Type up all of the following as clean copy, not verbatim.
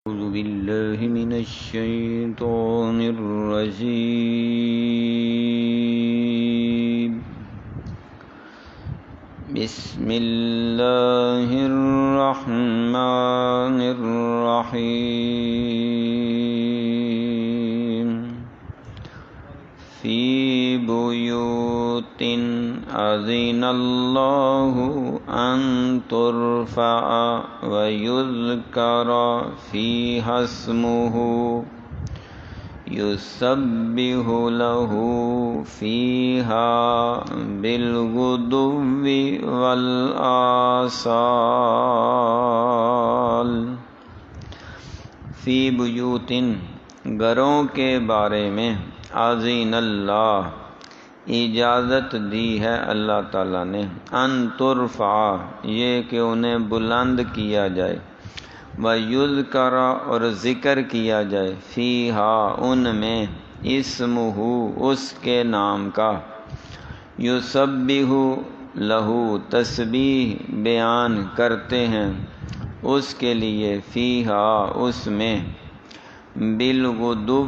أعوذ بالله من الشيطان الرجيم. بسم الله الرحمن الرحيم. في بيوت أذن الله أن ترفع ويذكر فيها اسمه يسبح له فيها بالغدو والآصال. فی بیوت، گھروں کے بارے میں اذن اللہ، اجازت دی ہے اللہ تعالیٰ نے، ان ترفع، یہ کہ انہیں بلند کیا جائے، وَيُذْكَرَ، اور ذکر کیا جائے، فیہا، ان میں، اسمہ، اس کے نام کا، یسبح لہ، تسبیح بیان کرتے ہیں اس کے لیے، فیہا، اس میں، بالغدو،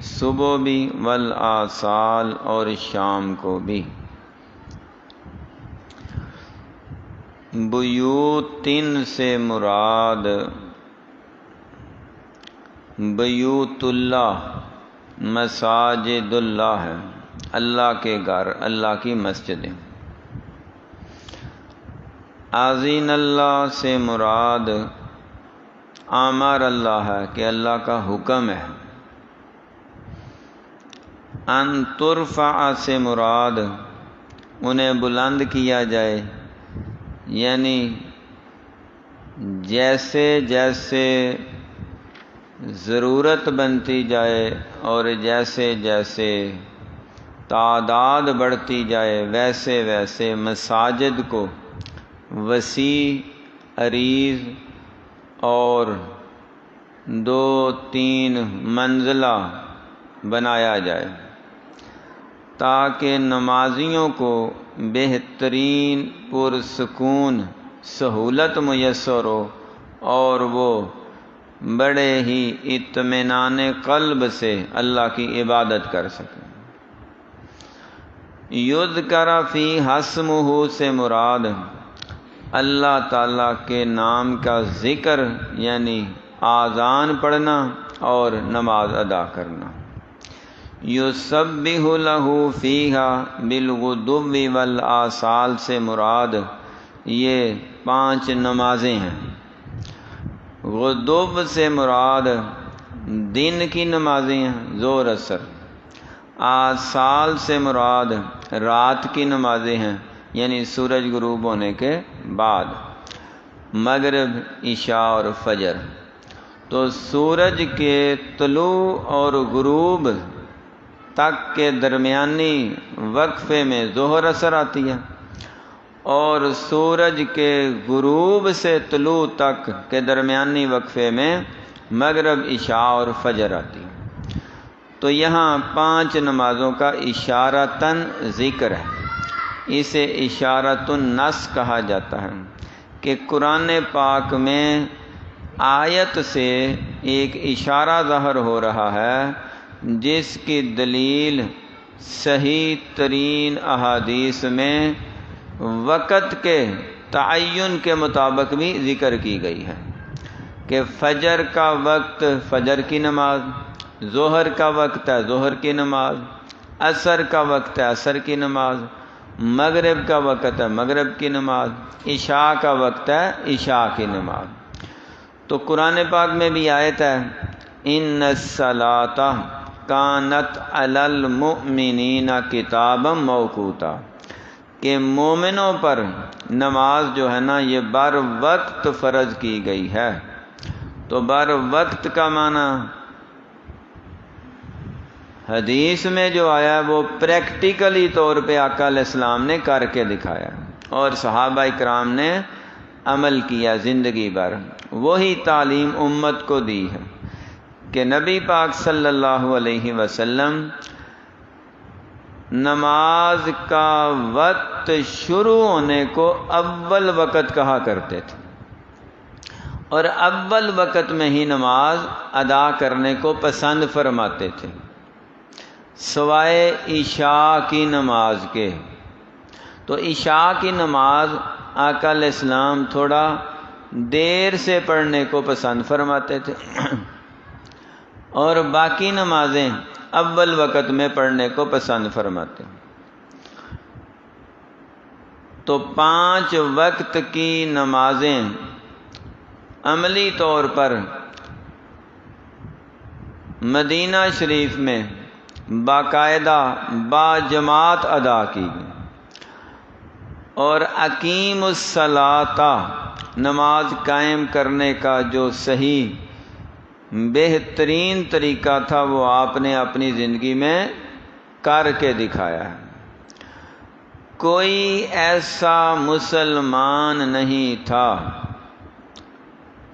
صبح بھی، والآصال، اور شام کو بھی. بیوتن سے مراد بیوت اللہ، مساجد اللہ ہے، اللہ کے گھر، اللہ کی مسجدیں. اذن اللہ سے مراد امر اللہ ہے کہ اللہ کا حکم ہے. ان ترفع سے مراد انہیں بلند کیا جائے، یعنی جیسے جیسے ضرورت بنتی جائے اور جیسے جیسے تعداد بڑھتی جائے، ویسے ویسے مساجد کو وسیع، عریض اور 2-3 منزلہ بنایا جائے، تاکہ نمازیوں کو بہترین پرسکون سہولت میسر ہو اور وہ بڑے ہی اطمینان قلب سے اللہ کی عبادت کر سکیں. یذکر فیہا اسمہ سے مراد اللہ تعالیٰ کے نام کا ذکر، یعنی آذان پڑھنا اور نماز ادا کرنا. یسبح لہ فیہا بالغدو والآصال سے مراد یہ 5 نمازیں ہیں. غدو سے مراد دن کی نمازیں ہیں، ظہر عصر. آصال سے مراد رات کی نمازیں ہیں، یعنی سورج غروب ہونے کے بعد، مغرب، عشاء اور فجر. تو سورج کے طلوع اور غروب تک کے درمیانی وقفے میں ظہر عصر آتی ہے، اور سورج کے غروب سے طلوع تک کے درمیانی وقفے میں مغرب، عشاء اور فجر آتی ہے. تو یہاں 5 نمازوں کا اشارتاً ذکر ہے. اسے اشارۃ النص کہا جاتا ہے کہ قرآن پاک میں آیت سے ایک اشارہ ظاہر ہو رہا ہے، جس کی دلیل صحیح ترین احادیث میں وقت کے تعین کے مطابق بھی ذکر کی گئی ہے کہ فجر کا وقت فجر کی نماز، ظہر کا وقت ہے ظہر کی نماز، عصر کا وقت ہے عصر کی نماز، مغرب کا وقت ہے مغرب کی نماز، عشاء کا وقت ہے عشاء کی نماز. تو قرآن پاک میں بھی آیت ہے، ان الصلاۃ کانت علی المؤمنین کتابا موقوتا، کہ مومنوں پر نماز جو ہے نا یہ بر وقت فرض کی گئی ہے. تو بر وقت کا معنی حدیث میں جو آیا ہے وہ پریکٹیکلی طور پہ آقا علیہ السلام نے کر کے دکھایا اور صحابہ کرام نے عمل کیا زندگی بھر. وہی تعلیم امت کو دی ہے کہ نبی پاک صلی اللہ علیہ وسلم نماز کا وقت شروع ہونے کو اول وقت کہا کرتے تھے، اور اول وقت میں ہی نماز ادا کرنے کو پسند فرماتے تھے، سوائے عشاء کی نماز کے۔ تو عشاء کی نماز آقا علیہ السلام تھوڑا دیر سے پڑھنے کو پسند فرماتے تھے، اور باقی نمازیں اول وقت میں پڑھنے کو پسند فرماتے۔ تو 5 وقت کی نمازیں عملی طور پر مدینہ شریف میں باقاعدہ باجماعت ادا کی گئی، اور اقیم الصلاۃ نماز قائم کرنے کا جو صحیح بہترین طریقہ تھا وہ آپ نے اپنی زندگی میں کر کے دکھایا ہے۔ کوئی ایسا مسلمان نہیں تھا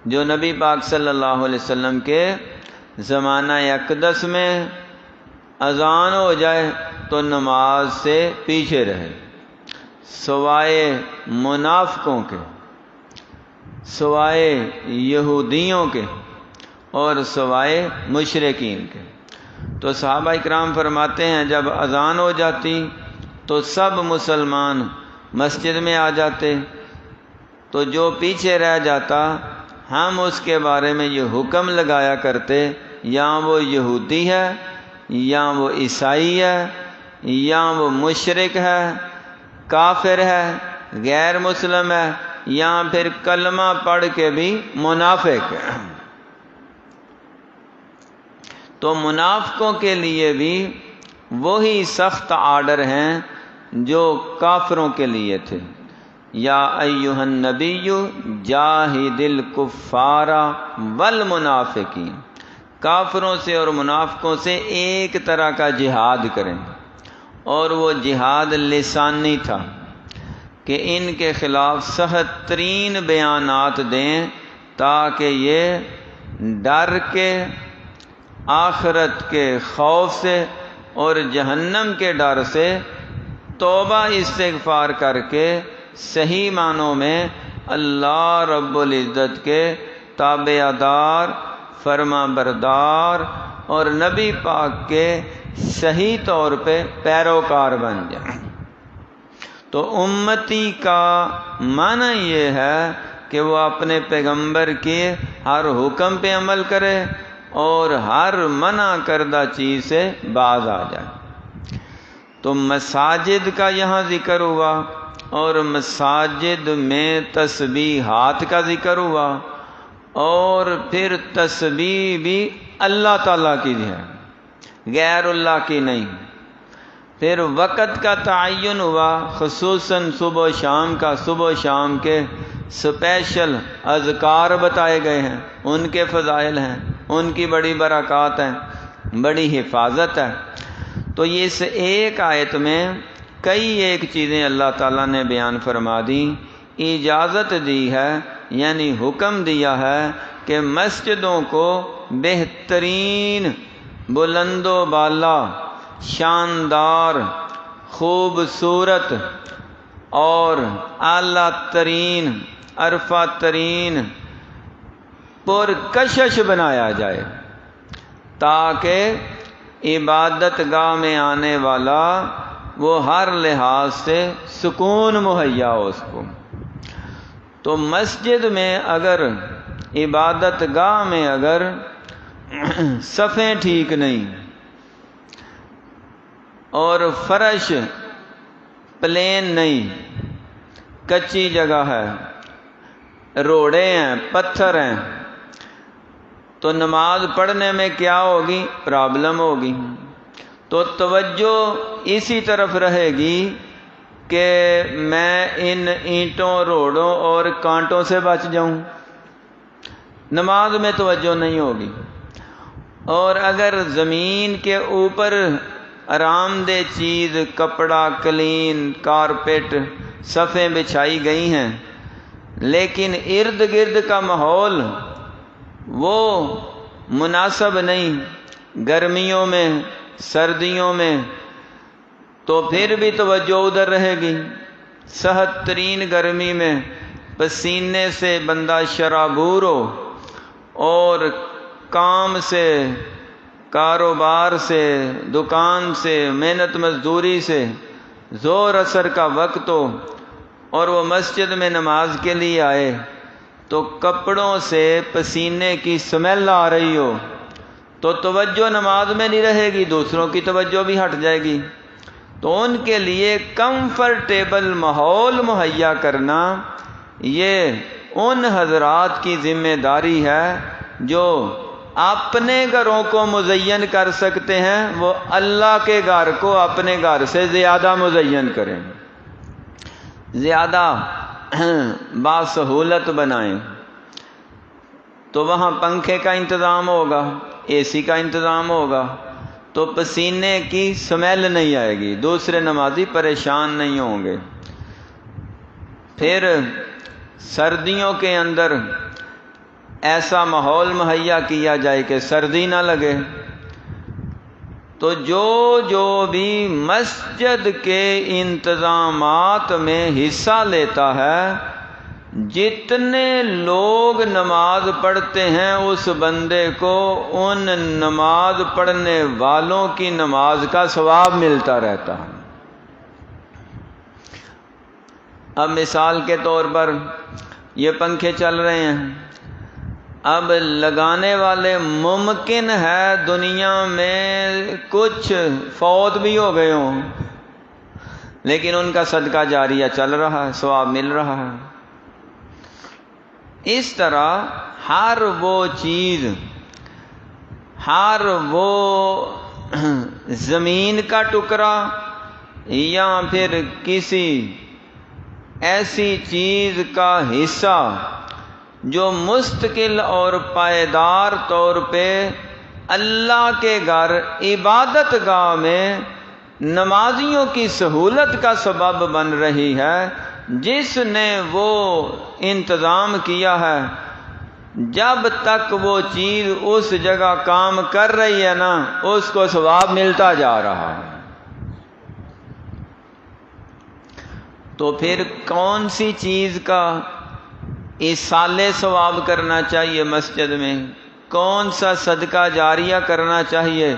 جو نبی پاک صلی اللہ علیہ وسلم کے زمانہ اقدس میں اذان ہو جائے تو نماز سے پیچھے رہے، سوائے منافقوں کے، سوائے یہودیوں کے، اور سوائے مشرکین کے۔ تو صحابہ اکرام فرماتے ہیں جب اذان ہو جاتی تو سب مسلمان مسجد میں آ جاتے، تو جو پیچھے رہ جاتا ہم اس کے بارے میں یہ حکم لگایا کرتے، یا وہ یہودی ہے، یا وہ عیسائی ہے، یا وہ مشرک ہے، کافر ہے، غیر مسلم ہے، یا پھر کلمہ پڑھ کے بھی منافق ہے۔ تو منافقوں کے لیے بھی وہی سخت آرڈر ہیں جو کافروں کے لیے تھے، یا ایھا النبی جاہد الکفار والمنافقین، کافروں سے اور منافقوں سے ایک طرح کا جہاد کریں، اور وہ جہاد لسانی تھا کہ ان کے خلاف سخت ترین بیانات دیں تاکہ یہ ڈر کے، آخرت کے خوف سے اور جہنم کے ڈر سے توبہ استغفار کر کے صحیح معنوں میں اللہ رب العزت کے تابع دار، فرما بردار اور نبی پاک کے صحیح طور پہ پیروکار بن جائیں۔ تو امتی کا معنی یہ ہے کہ وہ اپنے پیغمبر کے ہر حکم پہ عمل کرے اور ہر منع کردہ چیز سے باز آ جائے۔ تو مساجد کا یہاں ذکر ہوا، اور مساجد میں تسبیحات کا ذکر ہوا، اور پھر تسبیح بھی اللہ تعالیٰ کی ہے، غیر اللہ کی نہیں۔ پھر وقت کا تعین ہوا، خصوصاً صبح و شام کا، صبح و شام کے اسپیشل اذکار بتائے گئے ہیں، ان کے فضائل ہیں، ان کی بڑی برکات ہیں، بڑی حفاظت ہے۔ تو یہ اس ایک آیت میں کئی ایک چیزیں اللہ تعالیٰ نے بیان فرما دی، اجازت دی ہے، یعنی حکم دیا ہے کہ مسجدوں کو بہترین، بلند و بالا، شاندار، خوبصورت اور اعلیٰ ترین، عرفہ ترین، پرکشش بنایا جائے، تاکہ عبادت گاہ میں آنے والا وہ ہر لحاظ سے سکون مہیا ہو اس کو۔ تو مسجد میں اگر، عبادت گاہ میں اگر صفیں ٹھیک نہیں اور فرش پلین نہیں، کچی جگہ ہے، روڑے ہیں، پتھر ہیں، تو نماز پڑھنے میں کیا ہوگی؟ پرابلم ہوگی۔ تو توجہ اسی طرف رہے گی کہ میں ان اینٹوں، روڑوں اور کانٹوں سے بچ جاؤں، نماز میں توجہ نہیں ہوگی۔ اور اگر زمین کے اوپر آرام دہ چیز، کپڑا، کلین، کارپیٹ، صفیں بچھائی گئی ہیں، لیکن ارد گرد کا ماحول وہ مناسب نہیں، گرمیوں میں، سردیوں میں، تو پھر بھی توجہ ادھر رہے گی۔ سخت ترین گرمی میں پسینے سے بندہ شرابور ہو اور کام سے، کاروبار سے، دکان سے، محنت مزدوری سے ظہر عصر کا وقت ہو اور وہ مسجد میں نماز کے لیے آئے تو کپڑوں سے پسینے کی سمیل آ رہی ہو تو توجہ نماز میں نہیں رہے گی، دوسروں کی توجہ بھی ہٹ جائے گی۔ تو ان کے لیے کمفرٹیبل ماحول مہیا کرنا یہ ان حضرات کی ذمہ داری ہے جو اپنے گھروں کو مزین کر سکتے ہیں، وہ اللہ کے گھر کو اپنے گھر سے زیادہ مزین کریں، زیادہ باسہولت بنائیں۔ تو وہاں پنکھے کا انتظام ہوگا، اے سی کا انتظام ہوگا، تو پسینے کی سمیل نہیں آئے گی، دوسرے نمازی پریشان نہیں ہوں گے۔ پھر سردیوں کے اندر ایسا ماحول مہیا کیا جائے کہ سردی نہ لگے۔ تو جو بھی مسجد کے انتظامات میں حصہ لیتا ہے، جتنے لوگ نماز پڑھتے ہیں اس بندے کو ان نماز پڑھنے والوں کی نماز کا ثواب ملتا رہتا ہے۔ اب مثال کے طور پر یہ پنکھے چل رہے ہیں، اب لگانے والے ممکن ہے دنیا میں کچھ فوت بھی ہو گئے ہوں، لیکن ان کا صدقہ جاریہ چل رہا ہے، ثواب مل رہا ہے۔ اس طرح ہر وہ چیز، ہر وہ زمین کا ٹکڑا یا پھر کسی ایسی چیز کا حصہ جو مستقل اور پائیدار طور پہ اللہ کے گھر عبادت گاہ میں نمازیوں کی سہولت کا سبب بن رہی ہے، جس نے وہ انتظام کیا ہے، جب تک وہ چیز اس جگہ کام کر رہی ہے نا، اس کو ثواب ملتا جا رہا ہے۔ تو پھر کون سی چیز کا ایصال ثواب کرنا چاہیے مسجد میں، کون سا صدقہ جاریہ کرنا چاہیے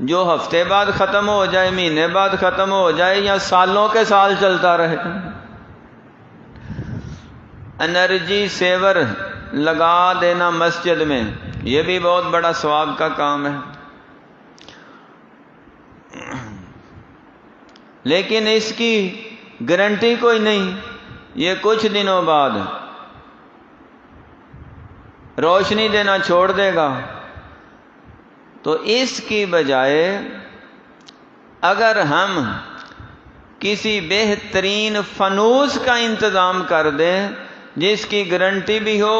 جو ہفتے بعد ختم ہو جائے، مہینے بعد ختم ہو جائے یا سالوں کے سال چلتا رہے؟ انرجی سیور لگا دینا مسجد میں، یہ بھی بہت بڑا ثواب کا کام ہے، لیکن اس کی گارنٹی کوئی نہیں، یہ کچھ دنوں بعد روشنی دینا چھوڑ دے گا۔ تو اس کی بجائے اگر ہم کسی بہترین فانوس کا انتظام کر دیں جس کی گارنٹی بھی ہو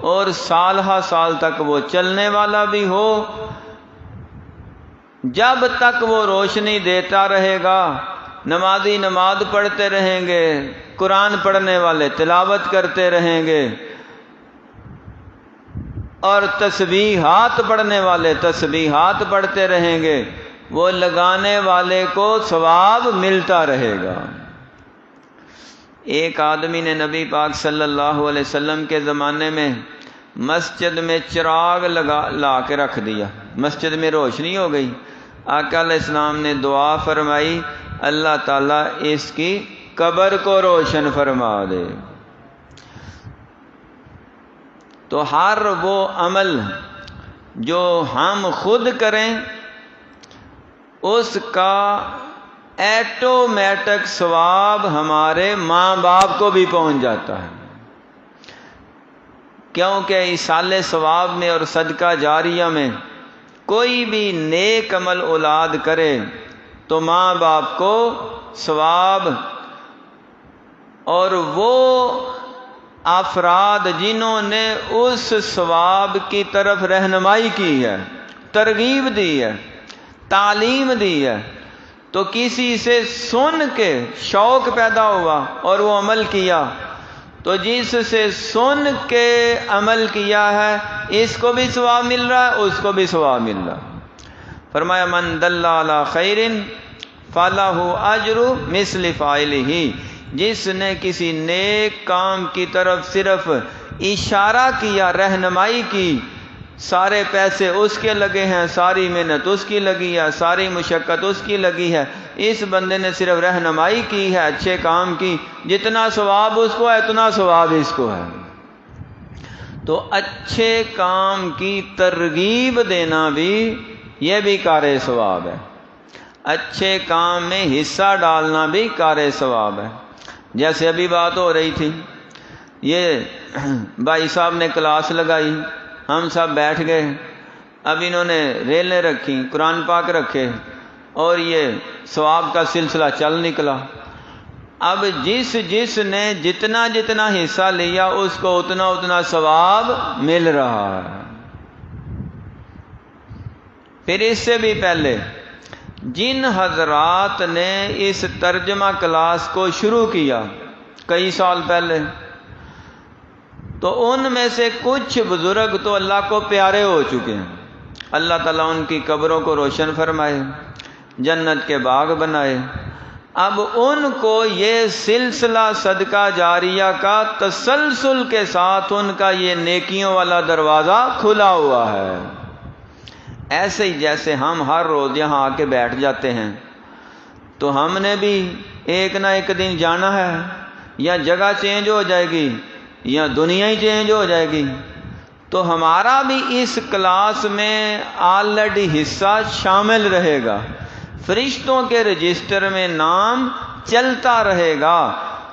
اور سال ہا سال تک وہ چلنے والا بھی ہو، جب تک وہ روشنی دیتا رہے گا نمازی نماز پڑھتے رہیں گے، قرآن پڑھنے والے تلاوت کرتے رہیں گے اور تسبیحات پڑھنے والے تسبیحات پڑھتے رہیں گے، وہ لگانے والے کو ثواب ملتا رہے گا۔ ایک آدمی نے نبی پاک صلی اللہ علیہ وسلم کے زمانے میں مسجد میں چراغ لا کے رکھ دیا، مسجد میں روشنی ہو گئی۔ آقا علیہ السلام نے دعا فرمائی، اللہ تعالیٰ اس کی قبر کو روشن فرما دے۔ تو ہر وہ عمل جو ہم خود کریں اس کا ایٹومیٹک ثواب ہمارے ماں باپ کو بھی پہنچ جاتا ہے، کیونکہ ایصال ثواب میں اور صدقہ جاریہ میں کوئی بھی نیک عمل اولاد کرے تو ماں باپ کو ثواب، اور وہ افراد جنہوں نے اس ثواب کی طرف رہنمائی کی ہے، ترغیب دی ہے، تعلیم دی ہے، تو کسی سے سن کے شوق پیدا ہوا اور وہ عمل کیا، تو جس سے سن کے عمل کیا ہے اس کو بھی ثواب مل رہا ہے، اس کو بھی ثواب مل رہا ہے۔ فرمایا من دل علی خیر فلہ اجر مثل فاعلہ، جس نے کسی نیک کام کی طرف صرف اشارہ کیا، رہنمائی کی، سارے پیسے اس کے لگے ہیں، ساری محنت اس کی لگی ہے، ساری مشقت اس کی لگی ہے، اس بندے نے صرف رہنمائی کی ہے اچھے کام کی، جتنا ثواب اس کو ہے اتنا ثواب اس کو ہے۔ تو اچھے کام کی ترغیب دینا بھی یہ بھی کار ثواب ہے، اچھے کام میں حصہ ڈالنا بھی کار ثواب ہے۔ جیسے ابھی بات ہو رہی تھی، یہ بھائی صاحب نے کلاس لگائی، ہم سب بیٹھ گئے، اب انہوں نے ریلیں رکھی، قرآن پاک رکھے، اور یہ ثواب کا سلسلہ چل نکلا۔ اب جس نے جتنا جتنا حصہ لیا اس کو اتنا اتنا ثواب مل رہا ہے۔ پھر اس سے بھی پہلے جن حضرات نے اس ترجمہ کلاس کو شروع کیا کئی سال پہلے، تو ان میں سے کچھ بزرگ تو اللہ کو پیارے ہو چکے ہیں، اللہ تعالیٰ ان کی قبروں کو روشن فرمائے، جنت کے باغ بنائے۔ اب ان کو یہ سلسلہ صدقہ جاریہ کا تسلسل کے ساتھ ان کا یہ نیکیوں والا دروازہ کھلا ہوا ہے۔ ایسے ہی جیسے ہم ہر روز یہاں آ کے بیٹھ جاتے ہیں، تو ہم نے بھی ایک نہ ایک دن جانا ہے، یا جگہ چینج ہو جائے گی یا دنیا ہی چینج ہو جائے گی، تو ہمارا بھی اس کلاس میں آلریڈی حصہ شامل رہے گا، فرشتوں کے رجسٹر میں نام چلتا رہے گا،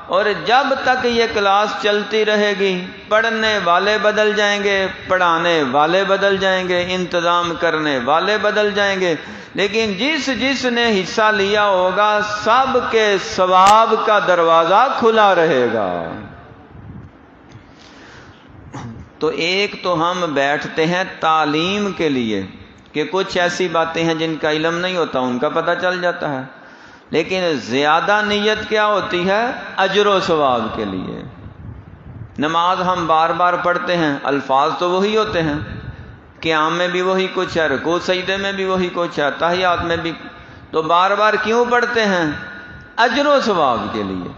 اور جب تک یہ کلاس چلتی رہے گی پڑھنے والے بدل جائیں گے، پڑھانے والے بدل جائیں گے، انتظام کرنے والے بدل جائیں گے، لیکن جس نے حصہ لیا ہوگا سب کے ثواب کا دروازہ کھلا رہے گا۔ تو ایک تو ہم بیٹھتے ہیں تعلیم کے لیے کہ کچھ ایسی باتیں ہیں جن کا علم نہیں ہوتا ان کا پتہ چل جاتا ہے، لیکن زیادہ نیت کیا ہوتی ہے؟ اجر و ثواب کے لیے۔ نماز ہم بار بار پڑھتے ہیں، الفاظ تو وہی ہوتے ہیں، قیام میں بھی وہی کچھ ہے، رکوع سجدے میں بھی وہی کچھ ہے، تحیات میں بھی، تو بار بار کیوں پڑھتے ہیں؟ اجر و ثواب کے لیے،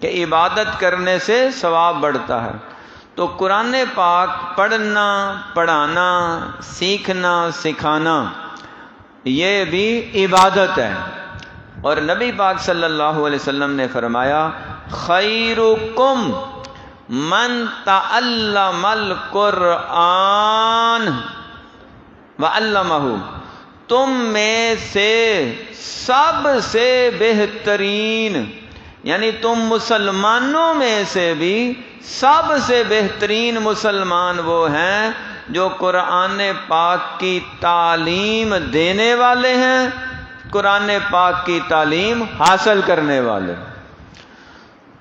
کہ عبادت کرنے سے ثواب بڑھتا ہے۔ تو قرآن پاک پڑھنا، پڑھانا، سیکھنا، سکھانا یہ بھی عبادت ہے، اور نبی پاک صلی اللہ علیہ وسلم نے فرمایا خیرکم من تعلم القرآن وعلمہ، تم میں سے سب سے بہترین، یعنی تم مسلمانوں میں سے بھی سب سے بہترین مسلمان وہ ہیں جو قرآن پاک کی تعلیم دینے والے ہیں، قرآن پاک کی تعلیم حاصل کرنے والے۔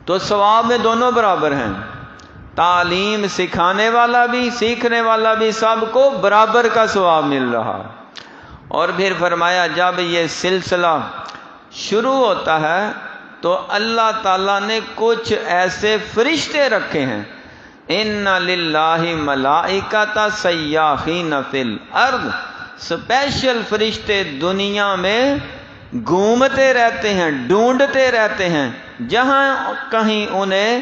تو ثواب میں دونوں برابر ہیں، تعلیم سکھانے والا بھی سیکھنے والا بھی، سب کو برابر کا ثواب مل رہا۔ اور پھر فرمایا جب یہ سلسلہ شروع ہوتا ہے تو اللہ تعالیٰ نے کچھ ایسے فرشتے رکھے ہیں، ان للہ ملائکۃ سیاحین فی الارض، اسپیشل فرشتے دنیا میں گھومتے رہتے ہیں، ڈھونڈتے رہتے ہیں، جہاں کہیں انہیں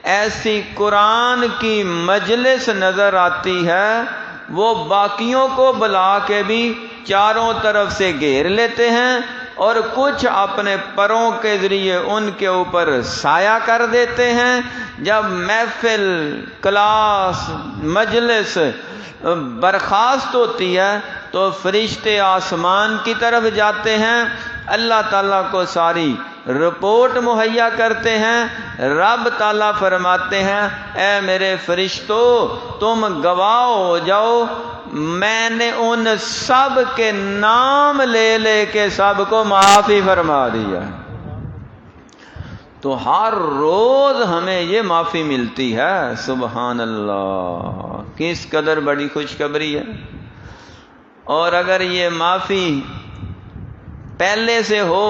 ایسی قرآن کی مجلس نظر آتی ہے وہ باقیوں کو بلا کے بھی چاروں طرف سے گھیر لیتے ہیں، اور کچھ اپنے پروں کے ذریعے ان کے اوپر سایہ کر دیتے ہیں۔ جب محفل، کلاس، مجلس برخاست ہوتی ہے تو فرشتے آسمان کی طرف جاتے ہیں، اللہ تعالیٰ کو ساری رپورٹ مہیا کرتے ہیں، رب تعالیٰ فرماتے ہیں اے میرے فرشتوں تم گواہ ہو جاؤ، میں نے ان سب کے نام لے لے کے سب کو معاف ہی فرما دیا۔ تو ہر روز ہمیں یہ معافی ملتی ہے، سبحان اللہ، کس قدر بڑی خوشخبری ہے۔ اور اگر یہ معافی پہلے سے ہو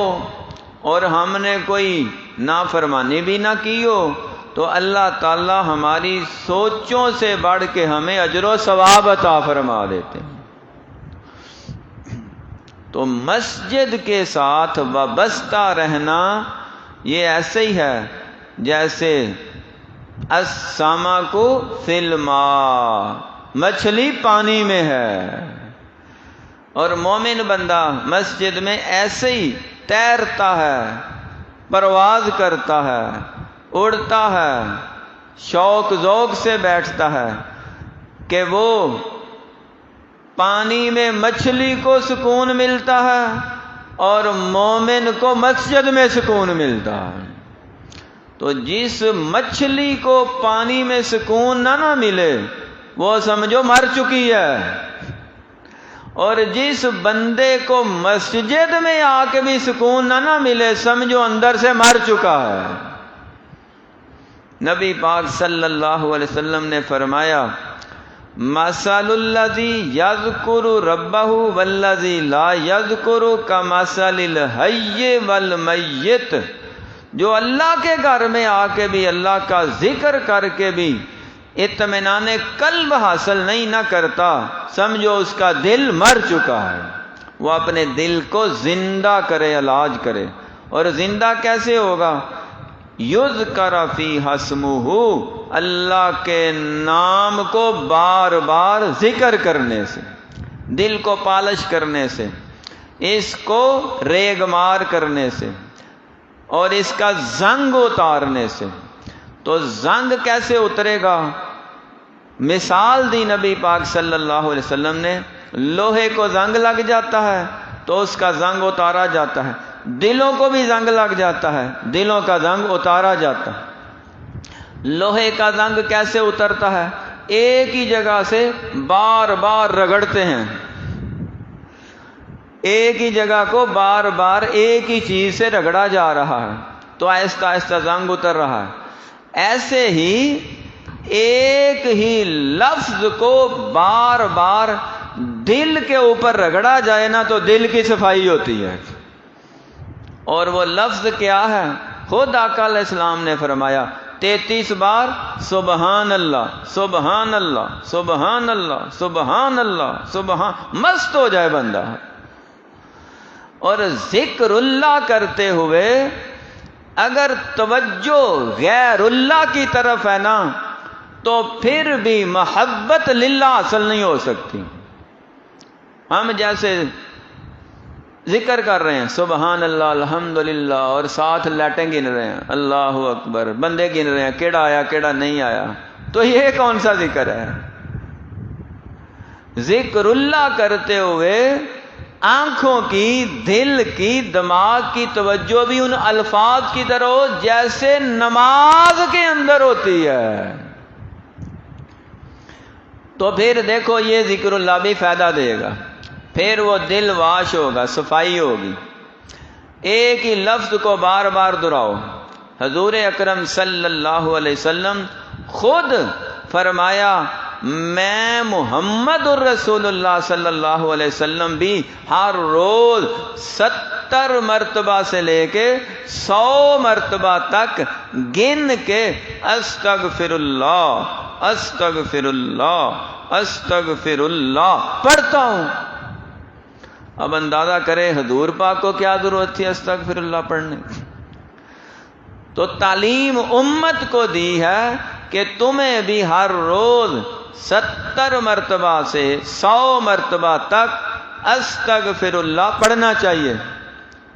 اور ہم نے کوئی نافرمانی بھی نہ کی ہو تو اللہ تعالیٰ ہماری سوچوں سے بڑھ کے ہمیں اجر و ثواب عطا فرما دیتے ہیں۔ تو مسجد کے ساتھ وابستہ رہنا یہ ایسے ہی ہے جیسے السمک فی الماء، مچھلی پانی میں ہے، اور مومن بندہ مسجد میں ایسے ہی تیرتا ہے، پرواز کرتا ہے، اڑتا ہے، شوق ذوق سے بیٹھتا ہے کہ وہ پانی میں مچھلی کو سکون ملتا ہے اور مومن کو مسجد میں سکون ملتا ہے۔ تو جس مچھلی کو پانی میں سکون نہ ملے وہ سمجھو مر چکی ہے، اور جس بندے کو مسجد میں آ کے بھی سکون نہ ملے سمجھو اندر سے مر چکا ہے۔ نبی پاک صلی اللہ علیہ وسلم نے فرمایا مثل الذی یذکر ربہ والذی لا یذکر کمثل الحی والمیت، جو اللہ کے گھر میں آ کے بھی اللہ کا ذکر کر کے بھی اطمینان قلب حاصل نہیں نہ کرتا سمجھو اس کا دل مر چکا ہے۔ وہ اپنے دل کو زندہ کرے، علاج کرے، اور زندہ کیسے ہوگا؟ یذکر فیہ اسمہ، اللہ کے نام کو بار بار ذکر کرنے سے، دل کو پالش کرنے سے، اس کو ریگ مار کرنے سے، اور اس کا زنگ اتارنے سے۔ تو زنگ کیسے اترے گا؟ مثال دی نبی پاک صلی اللہ علیہ وسلم نے، لوہے کو زنگ لگ جاتا ہے تو اس کا زنگ اتارا جاتا ہے، دلوں کو بھی زنگ لگ جاتا ہے، دلوں کا زنگ اتارا جاتا ہے۔ لوہے کا زنگ کیسے اترتا ہے؟ ایک ہی جگہ سے بار بار رگڑتے ہیں، ایک ہی جگہ کو بار بار ایک ہی چیز سے رگڑا جا رہا ہے تو آہستہ آہستہ زنگ اتر رہا ہے۔ ایسے ہی ایک ہی لفظ کو بار بار دل کے اوپر رگڑا جائے نا تو دل کی صفائی ہوتی ہے۔ اور وہ لفظ کیا ہے؟ خود آقا علیہ السلام نے فرمایا 33 بار سبحان اللہ سبحان اللہ سبحان اللہ سبحان اللہ سبحان، مست ہو جائے بندہ۔ اور ذکر اللہ کرتے ہوئے اگر توجہ غیر اللہ کی طرف ہے نا تو پھر بھی محبت للہ حاصل نہیں ہو سکتی۔ ہم جیسے ذکر کر رہے ہیں سبحان اللہ الحمدللہ اور ساتھ لیٹیں گن رہے ہیں اللہ اکبر، بندے گن رہے ہیں کیڑا آیا کیڑا نہیں آیا، تو یہ کون سا ذکر ہے؟ ذکر اللہ کرتے ہوئے آنکھوں کی، دل کی، دماغ کی توجہ بھی ان الفاظ کی طرح ہو جیسے نماز کے اندر ہوتی ہے، تو پھر دیکھو یہ ذکر اللہ بھی فائدہ دے گا، پھر وہ دل واش ہوگا، صفائی ہوگی۔ ایک ہی لفظ کو بار بار دہراؤ۔ حضور اکرم صلی اللہ علیہ وسلم خود فرمایا میں محمد الرسول اللہ صلی اللہ علیہ وسلم بھی ہر روز 70 مرتبہ سے لے کے 100 مرتبہ تک گن کے استغفر اللہ استغفر اللہ استغفر اللہ پڑھتا ہوں۔ اب اندازہ کرے حضور پاک کو کیا ضرورت تھی استغفر اللہ پڑھنے کی؟ تو تعلیم امت کو دی ہے کہ تمہیں بھی ہر روز 70 مرتبہ سے 100 مرتبہ تک استغفر اللہ پڑھنا چاہیے،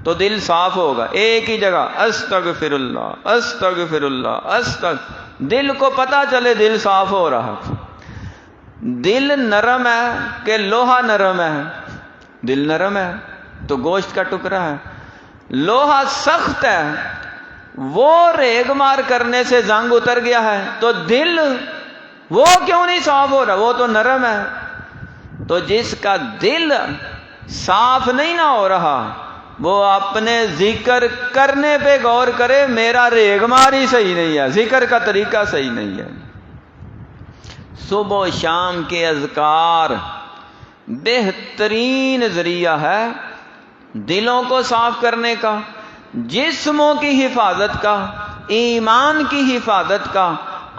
تو دل صاف ہوگا۔ ایک ہی جگہ استغفر اللہ استغفر اللہ دل کو پتہ چلے دل صاف ہو رہا۔ دل نرم ہے کہ لوہا نرم ہے؟ دل نرم ہے تو گوشت کا ٹکڑا ہے، لوہا سخت ہے، وہ ریگ مار کرنے سے زنگ اتر گیا ہے، تو دل وہ کیوں نہیں صاف ہو رہا؟ وہ تو نرم ہے۔ تو جس کا دل صاف نہیں نہ ہو رہا وہ اپنے ذکر کرنے پہ غور کرے، میرا ریگ مار ہی صحیح نہیں ہے، ذکر کا طریقہ صحیح نہیں ہے۔ صبح و شام کے اذکار بہترین ذریعہ ہے دلوں کو صاف کرنے کا، جسموں کی حفاظت کا، ایمان کی حفاظت کا،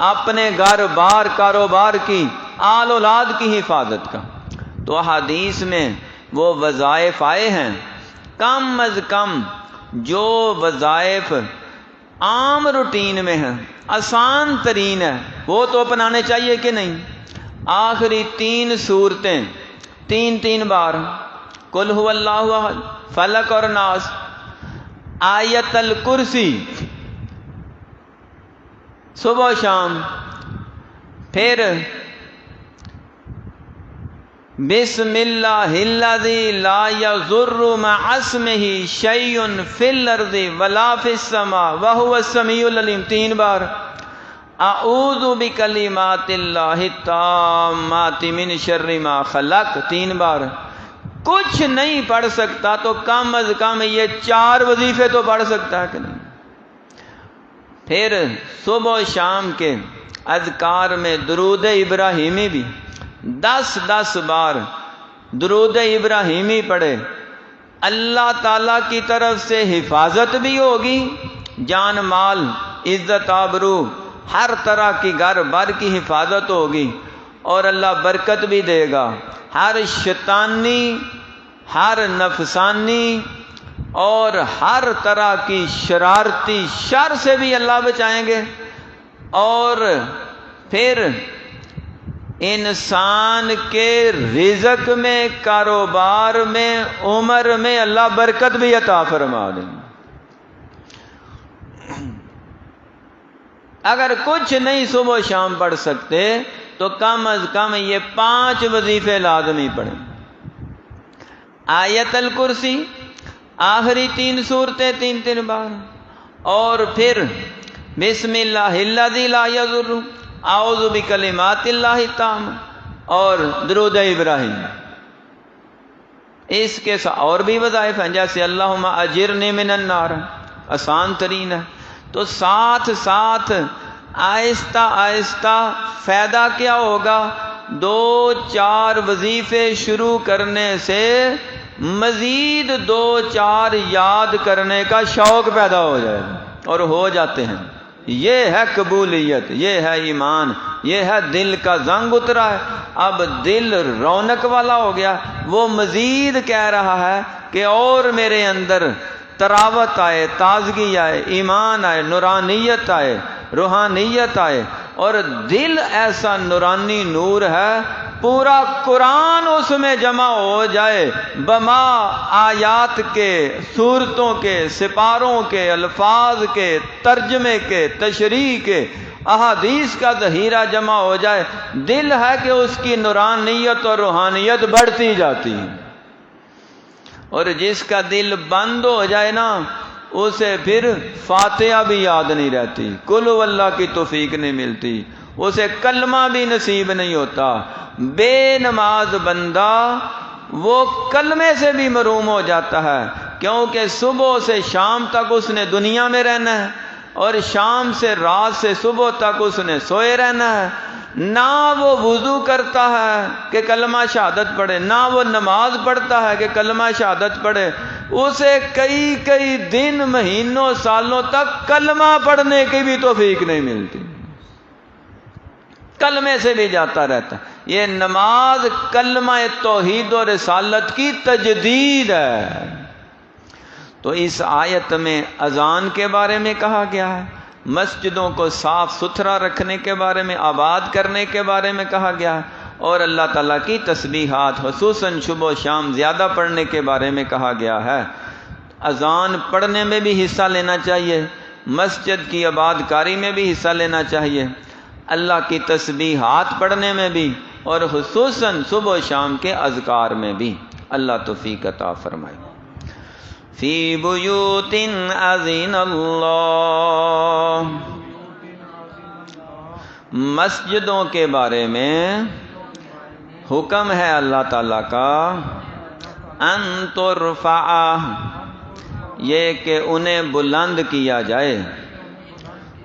اپنے گھر بار کاروبار کی، آل اولاد کی حفاظت کا۔ تو حدیث میں وہ وظائف آئے ہیں، کم از کم جو وظائف عام روٹین میں ہے، آسان ترین ہے، وہ تو اپنانے چاہیے کہ نہیں؟ آخری 3 صورتیں 3 بار، قل هو اللہ احد، فلق اور ناس، آیت الکرسی صبح و شام، پھر بسم اللہ الذی لا یضر مع اسمہ شیء فی الارض ولا فی السماء وہو السمیع العلیم 3 بار، اعوذ بکلمات اللہ التامات من شر ما خلق 3 بار۔ کچھ نہیں پڑھ سکتا تو کم از کم یہ 4 وظیفے تو پڑھ سکتا ہے کہ نہیں؟ پھر صبح و شام کے اذکار میں درود ابراہیمی بھی 10 بار درود ابراہیمی پڑھے، اللہ تعالیٰ کی طرف سے حفاظت بھی ہوگی، جان مال عزت آبرو ہر طرح کی گھر بار کی حفاظت ہوگی، اور اللہ برکت بھی دے گا، ہر شیطانی ہر نفسانی اور ہر طرح کی شرارتی شر سے بھی اللہ بچائیں گے، اور پھر انسان کے رزق میں، کاروبار میں، عمر میں اللہ برکت بھی عطا فرما دیں۔ اگر کچھ نہیں صبح و شام پڑھ سکتے تو کم از کم یہ 5 وظیفے لازمی پڑھیں۔ آیت الکرسی آخری 3 صورتیں 3 بار، اور پھر بسم اللہ الذی لا یضر، اعوذ بکلمات اللہ التامات، اور درود ابراہیم۔ اس کے ساتھ اور بھی وظائف ہیں، جیسے اللہم اجرنی من النار، آسان ترین ہے۔ تو ساتھ ساتھ آہستہ آہستہ فائدہ کیا ہوگا؟ 2-4 وظیفے شروع کرنے سے مزید 2-4 یاد کرنے کا شوق پیدا ہو جائے گا، اور ہو جاتے ہیں۔ یہ ہے قبولیت، یہ ہے ایمان، یہ ہے دل کا زنگ اترا ہے، اب دل رونق والا ہو گیا۔ وہ مزید کہہ رہا ہے کہ اور میرے اندر تراوت آئے، تازگی آئے، ایمان آئے، نورانیت آئے، روحانیت آئے، اور دل ایسا نورانی نور ہے، پورا قرآن اس میں جمع ہو جائے، بما آیات کے، سورتوں کے، سپاروں کے، الفاظ کے، ترجمے کے، تشریح کے، احادیث کا ذخیرہ جمع ہو جائے، دل ہے کہ اس کی نورانیت اور روحانیت بڑھتی جاتی ہے۔ اور جس کا دل بند ہو جائے نا، اسے پھر فاتحہ بھی یاد نہیں رہتی، قل هو اللہ کی توفیق نہیں ملتی، اسے کلمہ بھی نصیب نہیں ہوتا۔ بے نماز بندہ وہ کلمے سے بھی محروم ہو جاتا ہے، کیونکہ صبح سے شام تک اس نے دنیا میں رہنا ہے، اور شام سے رات سے صبح تک اس نے سوئے رہنا ہے۔ نہ وہ وضو کرتا ہے کہ کلمہ شہادت پڑھے، نہ وہ نماز پڑھتا ہے کہ کلمہ شہادت پڑھے، اسے کئی دن، مہینوں، سالوں تک کلمہ پڑھنے کی بھی توفیق نہیں ملتی، کلمے سے بھی جاتا رہتا ہے۔ یہ نماز کلمہ توحید و رسالت کی تجدید ہے۔ تو اس آیت میں اذان کے بارے میں کہا گیا ہے، مسجدوں کو صاف ستھرا رکھنے کے بارے میں، آباد کرنے کے بارے میں کہا گیا ہے، اور اللہ تعالیٰ کی تسبیحات خصوصاً صبح و شام زیادہ پڑھنے کے بارے میں کہا گیا ہے۔ اذان پڑھنے میں بھی حصہ لینا چاہیے، مسجد کی آباد کاری میں بھی حصہ لینا چاہیے، اللہ کی تسبیحات پڑھنے میں بھی، اور خصوصاً صبح و شام کے اذکار میں بھی۔ اللہ توفیق عطا فرمائے۔ فی بیوت اذن اللہ، مسجدوں کے بارے میں حکم ہے اللہ تعالیٰ کا، ان ترفع، یہ کہ انہیں بلند کیا جائے،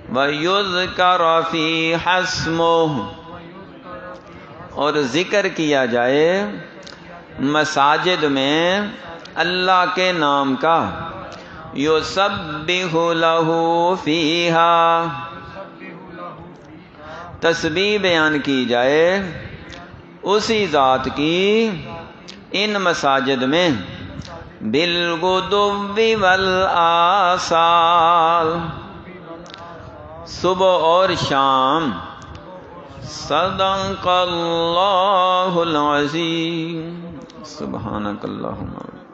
وَيُذْكَرَ فِيهَا اسْمُهُ، اور ذکر کیا جائے مساجد میں اللہ کے نام کا، یسبح لہ فیہا، تسبیح بیان کی جائے اسی ذات کی ان مساجد میں، بالغدو والآصال، صبح اور شام۔ صدق اللہ العظیم۔ سبحانک اللہم